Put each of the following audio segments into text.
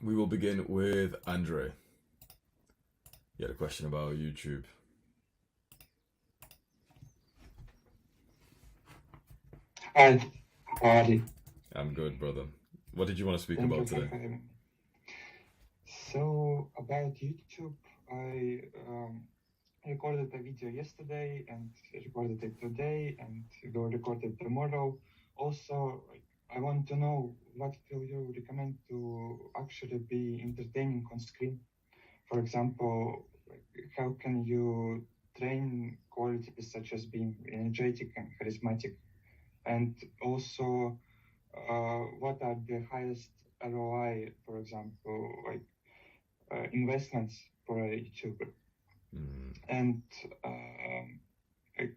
We will begin with Andre. You had a question about YouTube. Hi, how are you? I'm good, brother. What did you want to speak Thank about you for today? having me. So, about YouTube, I recorded a video yesterday and recorded it today and will record it tomorrow. Also, I want to know what will you recommend to actually be entertaining on screen? For example, how can you train qualities such as being energetic and charismatic? And also, what are the highest ROI, for example, investments for a YouTuber? And like,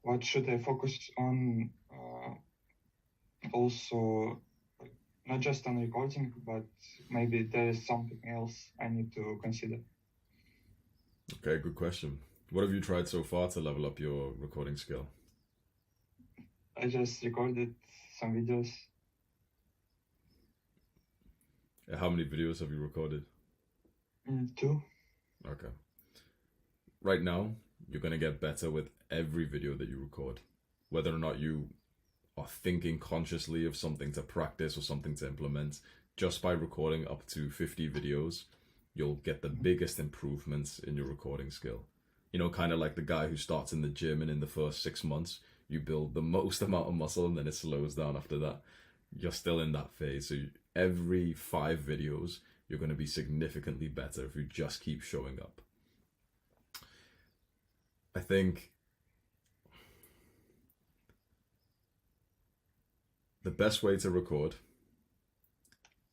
what should I focus on? Also, not just on recording, but maybe there is something else I need to consider. Okay, good question. What have you tried so far to level up your recording skill? I just recorded some videos. How many videos have you recorded? 2. Okay. Right now, you're going to get better with every video that you record. Whether or not you are thinking consciously of something to practice or something to implement, just by recording up to 50 videos, you'll get the biggest improvements in your recording skill. You know, kind of like the guy who starts in the gym and in the first 6 months, you build the most amount of muscle and then it slows down after that. You're still in that phase. So every 5 videos, you're going to be significantly better if you just keep showing up. I think the best way to record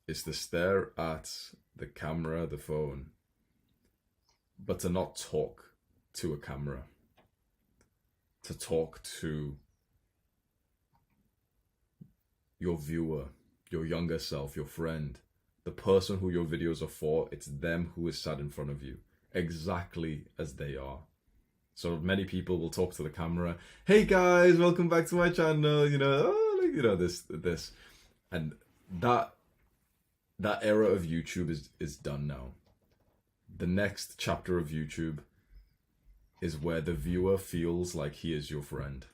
is to stare at the camera, the phone, but to not talk to a camera. To talk to your viewer, your younger self, your friend, the person who your videos are for. It's them who is sat in front of you, exactly as they are. So many people will talk to the camera. Hey guys, welcome back to my channel. This, and that era of YouTube is done now. The next chapter of YouTube is where the viewer feels like he is your friend.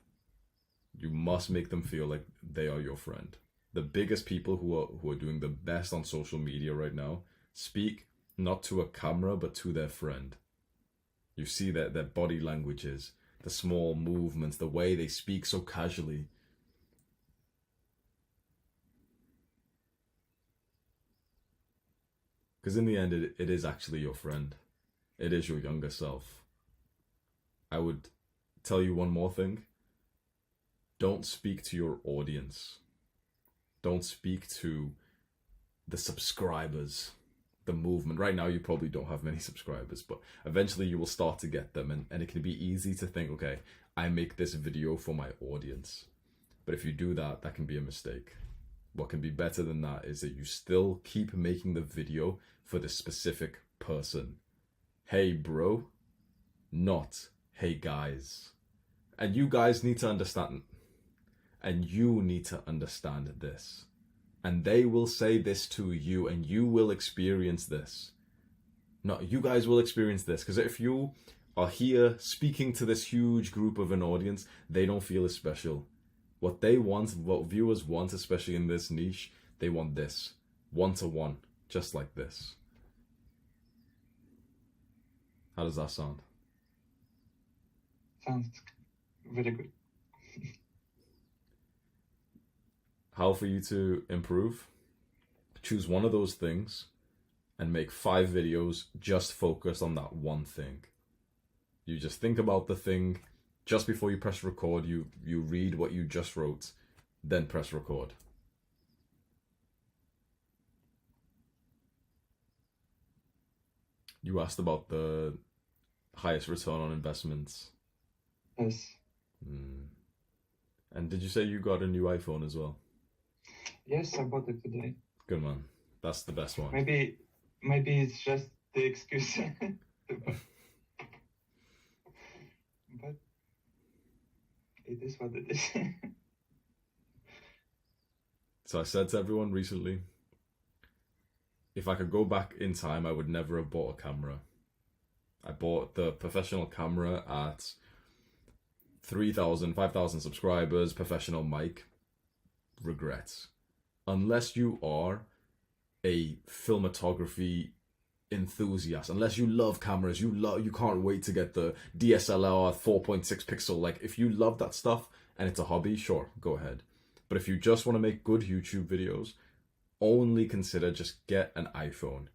You must make them feel like they are your friend. The biggest people who are doing the best on social media right now speak not to a camera but to their friend. You see that their body languages, the small movements, the way they speak so casually. Because in the end, it is actually your friend. It is your younger self. I would tell you one more thing. Don't speak to your audience. Don't speak to the subscribers, the movement. Right now, you probably don't have many subscribers, but eventually you will start to get them. And it can be easy to think, okay, I make this video for my audience. But if you do that, that can be a mistake. What can be better than that is that you still keep making the video for the specific person. Hey, bro, not hey, guys. And you guys need to understand. And you need to understand this. And they will say this to you, and you will experience this. No, you guys will experience this. Because if you are here speaking to this huge group of an audience, they don't feel as special. What they want, what viewers want, especially in this niche, they want this. 1-to-1, just like this. How does that sound? Sounds very good. How for you to improve? Choose one of those things and make 5 videos just focused on that one thing. You just think about the thing just before you press record. You read what you just wrote, then press record. You asked about the highest return on investments. Yes. And did you say you got a new iPhone as well? Yes, I bought it today. Good man. That's the best one. Maybe it's just the excuse. But it is what it is. So I said to everyone recently, if I could go back in time, I would never have bought a camera. I bought the professional camera at 3,000, 5,000 subscribers, professional mic. Regrets. Unless you are a filmography enthusiast, unless you love cameras, you can't wait to get the DSLR 4.6 pixel. Like, if you love that stuff and it's a hobby, sure, go ahead. But if you just want to make good YouTube videos, only consider just get an iPhone.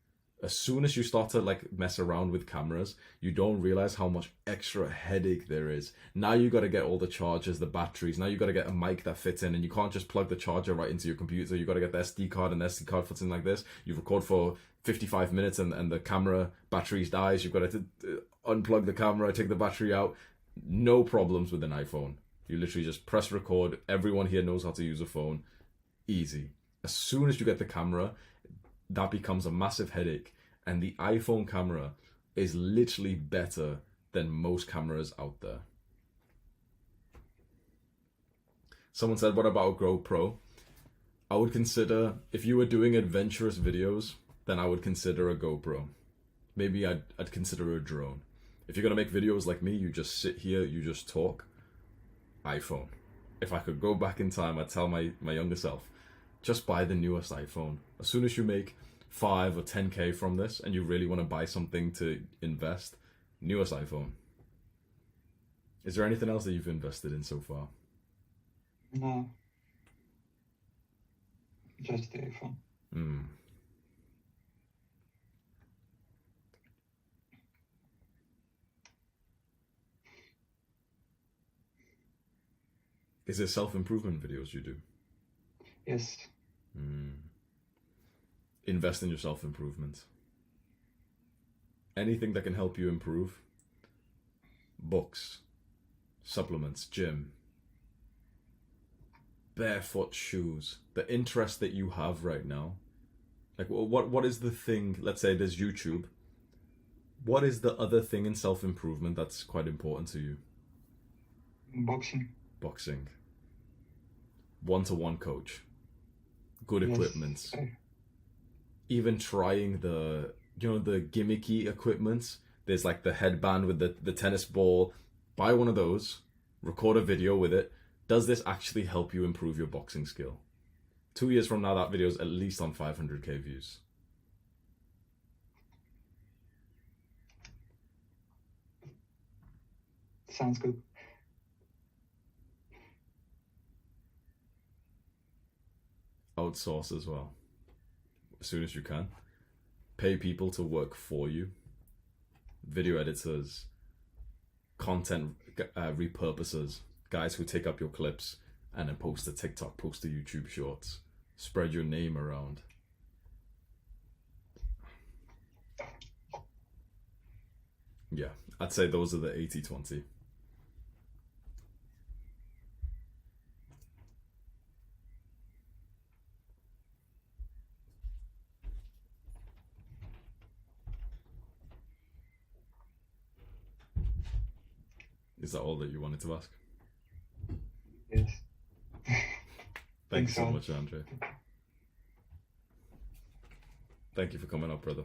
As soon as you start to like mess around with cameras, you don't realize how much extra headache there is. Now you got to get all the chargers, the batteries. Now you got to get a mic that fits in, and you can't just plug the charger right into your computer. You got to get the SD card, and the SD card fits in like this. You record for 55 minutes, and the camera batteries dies. You've got to unplug the camera, take the battery out. No problems with an iPhone. You literally just press record. Everyone here knows how to use a phone. Easy. As soon as you get the camera, that becomes a massive headache. And the iPhone camera is literally better than most cameras out there. Someone said, what about a GoPro? I would consider, if you were doing adventurous videos, then I would consider a GoPro. Maybe I'd consider a drone. If you're going to make videos like me, you just sit here, you just talk. iPhone. If I could go back in time, I'd tell my younger self, just buy the newest iPhone. As soon as you make 5 or 10K from this and you really want to buy something to invest, newest iPhone. Is there anything else that you've invested in so far? No. Just the iPhone. Is it self-improvement videos you do? Yes. Invest in your self-improvement. Anything that can help you improve. Books, supplements, gym, barefoot shoes. The interest that you have right now. Like, what is the thing? Let's say there's YouTube. What is the other thing in self-improvement that's quite important to you? Boxing. Boxing. One-to-one coach. Good equipment. Even trying the gimmicky equipment. There's like the headband with the tennis ball. Buy one of those. Record a video with it. Does this actually help you improve your boxing skill? 2 years from now, that video is at least on 500k views. Sounds good. Outsource as well. As soon as you can. Pay people to work for you. Video editors. Content repurposers. Guys who take up your clips and then post to TikTok, post to YouTube Shorts. Spread your name around. Yeah, I'd say those are the 80-20. Is that all that you wanted to ask? Yes. Thank you so much, Andre. Thank you for coming up, brother.